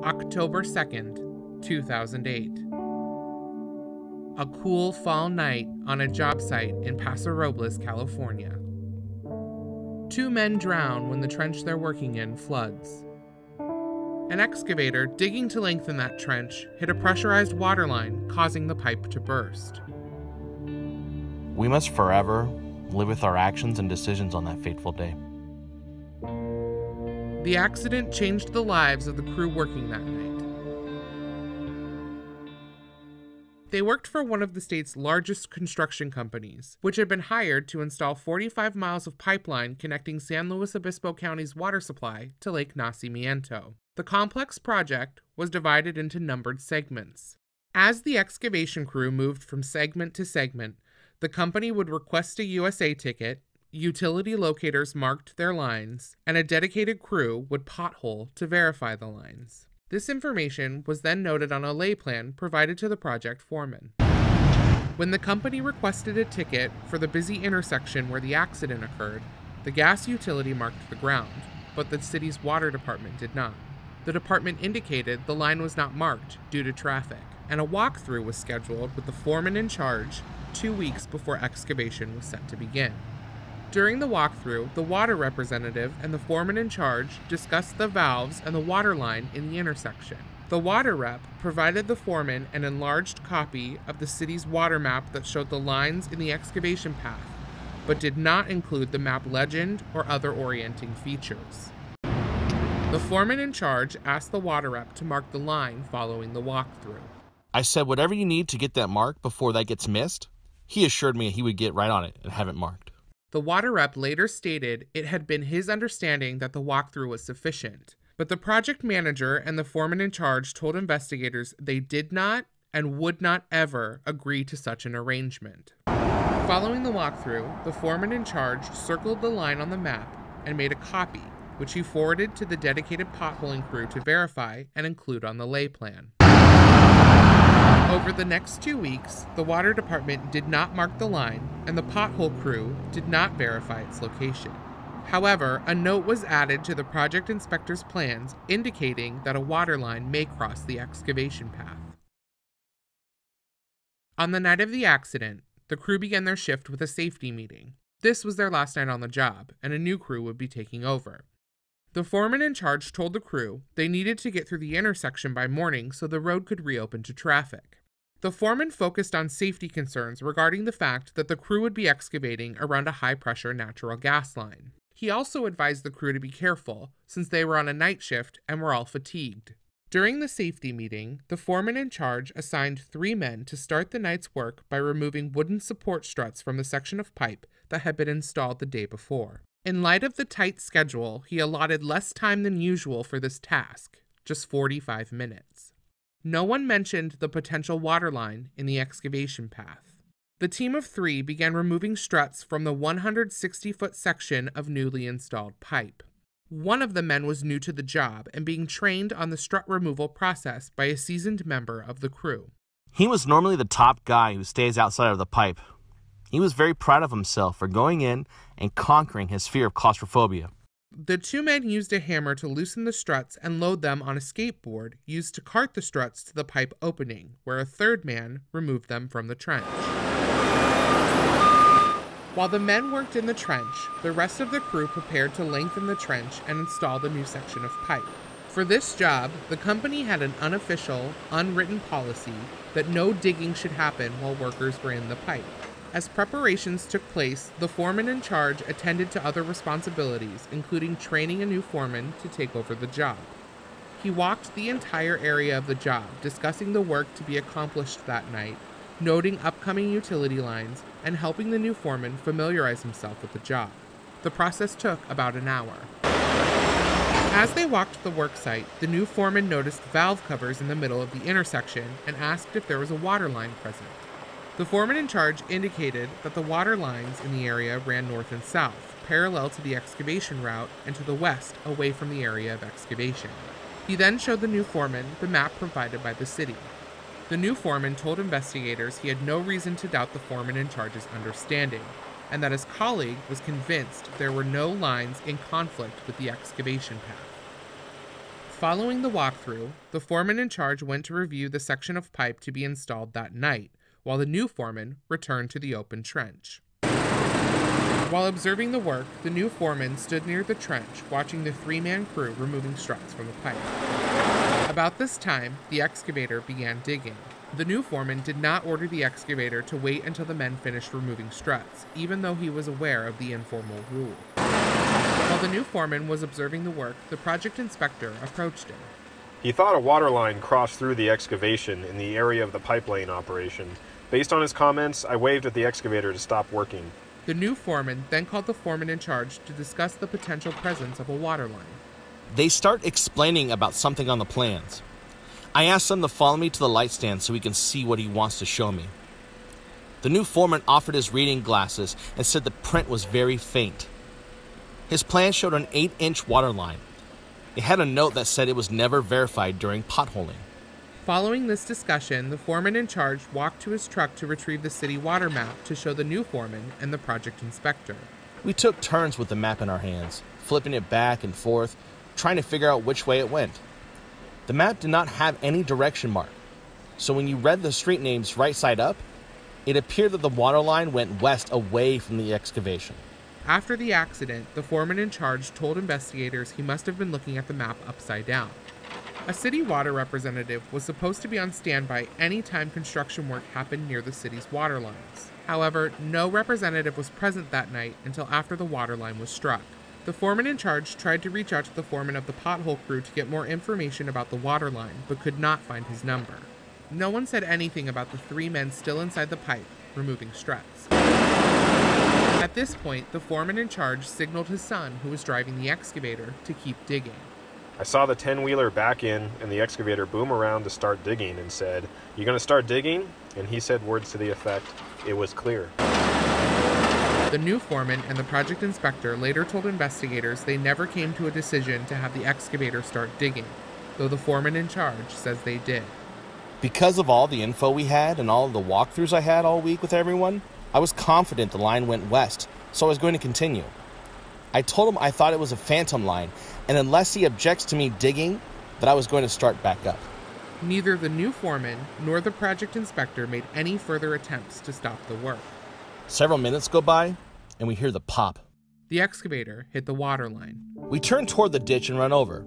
October 2nd, 2008. A cool fall night on a job site in Paso, Robles, California. Two men drown when the trench they're working in floods. An excavator digging to lengthen that trench hit a pressurized water line, causing the pipe to burst. We must forever live with our actions and decisions on that fateful day. The accident changed the lives of the crew working that night. They worked for one of the state's largest construction companies, which had been hired to install 45 miles of pipeline connecting San Luis Obispo County's water supply to Lake Nacimiento. The complex project was divided into numbered segments. As the excavation crew moved from segment to segment, the company would request a USA ticket, utility locators marked their lines, and a dedicated crew would pothole to verify the lines. This information was then noted on a lay plan provided to the project foreman. When the company requested a ticket for the busy intersection where the accident occurred, the gas utility marked the ground, but the city's water department did not. The department indicated the line was not marked due to traffic, and a walkthrough was scheduled with the foreman in charge 2 weeks before excavation was set to begin. During the walkthrough, the water representative and the foreman in charge discussed the valves and the water line in the intersection. The water rep provided the foreman an enlarged copy of the city's water map that showed the lines in the excavation path, but did not include the map legend or other orienting features. The foreman in charge asked the water rep to mark the line following the walkthrough. I said whatever you need to get that mark before that gets missed. He assured me he would get right on it and have it marked. The water rep later stated it had been his understanding that the walkthrough was sufficient, but the project manager and the foreman in charge told investigators they did not and would not ever agree to such an arrangement. Following the walkthrough, the foreman in charge circled the line on the map and made a copy, which he forwarded to the dedicated potholing crew to verify and include on the lay plan. Over the next 2 weeks, the water department did not mark the line, and the pothole crew did not verify its location. However, a note was added to the project inspector's plans indicating that a water line may cross the excavation path. On the night of the accident, the crew began their shift with a safety meeting. This was their last night on the job, and a new crew would be taking over. The foreman in charge told the crew they needed to get through the intersection by morning so the road could reopen to traffic. The foreman focused on safety concerns regarding the fact that the crew would be excavating around a high-pressure natural gas line. He also advised the crew to be careful, since they were on a night shift and were all fatigued. During the safety meeting, the foreman in charge assigned 3 men to start the night's work by removing wooden support struts from the section of pipe that had been installed the day before. In light of the tight schedule, he allotted less time than usual for this task, just 45 minutes. No one mentioned the potential water line in the excavation path. The team of 3 began removing struts from the 160-foot section of newly installed pipe. One of the men was new to the job and being trained on the strut removal process by a seasoned member of the crew. He was normally the top guy who stays outside of the pipe. He was very proud of himself for going in and conquering his fear of claustrophobia. The 2 men used a hammer to loosen the struts and load them on a skateboard used to cart the struts to the pipe opening, where a 3rd man removed them from the trench. While the men worked in the trench, the rest of the crew prepared to lengthen the trench and install the new section of pipe. For this job, the company had an unofficial, unwritten policy that no digging should happen while workers were in the pipe. As preparations took place, the foreman in charge attended to other responsibilities, including training a new foreman to take over the job. He walked the entire area of the job, discussing the work to be accomplished that night, noting upcoming utility lines, and helping the new foreman familiarize himself with the job. The process took about an hour. As they walked the work site, the new foreman noticed valve covers in the middle of the intersection and asked if there was a water line present. The foreman in charge indicated that the water lines in the area ran north and south, parallel to the excavation route, and to the west, away from the area of excavation. He then showed the new foreman the map provided by the city. The new foreman told investigators he had no reason to doubt the foreman in charge's understanding, and that his colleague was convinced there were no lines in conflict with the excavation path. Following the walkthrough, the foreman in charge went to review the section of pipe to be installed that night, while the new foreman returned to the open trench. While observing the work, the new foreman stood near the trench, watching the three-man crew removing struts from the pipe. About this time, the excavator began digging. The new foreman did not order the excavator to wait until the men finished removing struts, even though he was aware of the informal rule. While the new foreman was observing the work, the project inspector approached him. He thought a water line crossed through the excavation in the area of the pipeline operation. Based on his comments, I waved at the excavator to stop working. The new foreman then called the foreman in charge to discuss the potential presence of a water line. They start explaining about something on the plans. I asked them to follow me to the light stand so we can see what he wants to show me. The new foreman offered his reading glasses and said the print was very faint. His plan showed an 8-inch water line. It had a note that said it was never verified during potholing. Following this discussion, the foreman in charge walked to his truck to retrieve the city water map to show the new foreman and the project inspector. We took turns with the map in our hands, flipping it back and forth, trying to figure out which way it went. The map did not have any direction mark, so when you read the street names right side up, it appeared that the water line went west away from the excavation. After the accident, the foreman in charge told investigators he must have been looking at the map upside down. A city water representative was supposed to be on standby any time construction work happened near the city's water lines. However, no representative was present that night until after the water line was struck. The foreman in charge tried to reach out to the foreman of the pothole crew to get more information about the water line, but could not find his number. No one said anything about the three men still inside the pipe, removing struts. At this point, the foreman in charge signaled his son, who was driving the excavator, to keep digging. I saw the 10-wheeler back in and the excavator boom around to start digging and said, "You gonna start digging?" And he said words to the effect, "It was clear." The new foreman and the project inspector later told investigators they never came to a decision to have the excavator start digging, though the foreman in charge says they did. Because of all the info we had and all of the walkthroughs I had all week with everyone, I was confident the line went west, so I was going to continue. I told him I thought it was a phantom line, and unless he objects to me digging, that I was going to start back up. Neither the new foreman nor the project inspector made any further attempts to stop the work. Several minutes go by, and we hear the pop. The excavator hit the water line. We turn toward the ditch and run over.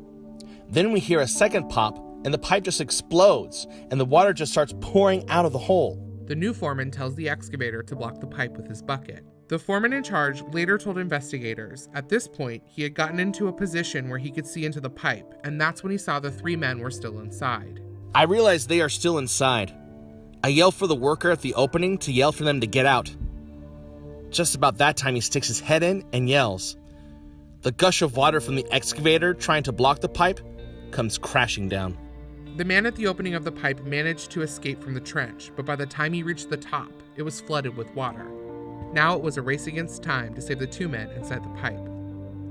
Then we hear a second pop, and the pipe just explodes, and the water just starts pouring out of the hole. The new foreman tells the excavator to block the pipe with his bucket. The foreman in charge later told investigators at this point he had gotten into a position where he could see into the pipe, and that's when he saw the three men were still inside. I realize they are still inside. I yell for the worker at the opening to yell for them to get out. Just about that time, he sticks his head in and yells. The gush of water from the excavator trying to block the pipe comes crashing down. The man at the opening of the pipe managed to escape from the trench, but by the time he reached the top, it was flooded with water. Now it was a race against time to save the two men inside the pipe.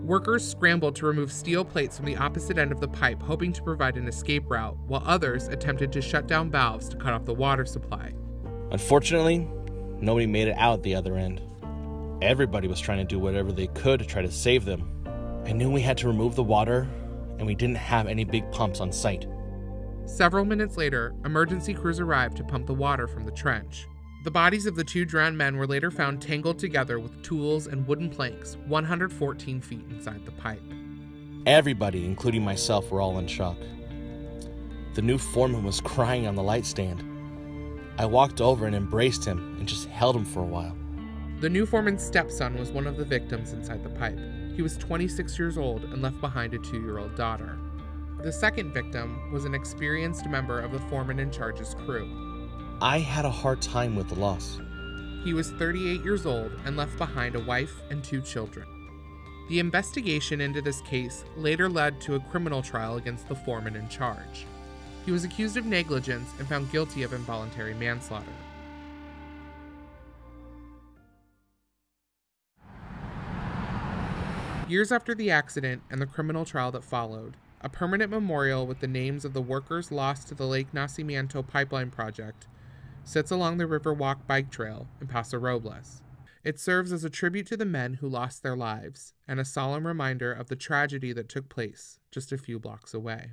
Workers scrambled to remove steel plates from the opposite end of the pipe, hoping to provide an escape route, while others attempted to shut down valves to cut off the water supply. Unfortunately, nobody made it out at the other end. Everybody was trying to do whatever they could to try to save them. I knew we had to remove the water, and we didn't have any big pumps on site. Several minutes later, emergency crews arrived to pump the water from the trench. The bodies of the two drowned men were later found tangled together with tools and wooden planks 114 feet inside the pipe. Everybody, including myself, were all in shock. The new foreman was crying on the light stand. I walked over and embraced him and just held him for a while. The new foreman's stepson was one of the victims inside the pipe. He was 26 years old and left behind a 2-year-old daughter. The second victim was an experienced member of the foreman in charge's crew. I had a hard time with the loss. He was 38 years old and left behind a wife and 2 children. The investigation into this case later led to a criminal trial against the foreman in charge. He was accused of negligence and found guilty of involuntary manslaughter. Years after the accident and the criminal trial that followed, a permanent memorial with the names of the workers lost to the Lake Nacimiento pipeline project sits along the Riverwalk bike trail in Paso Robles. It serves as a tribute to the men who lost their lives and a solemn reminder of the tragedy that took place just a few blocks away.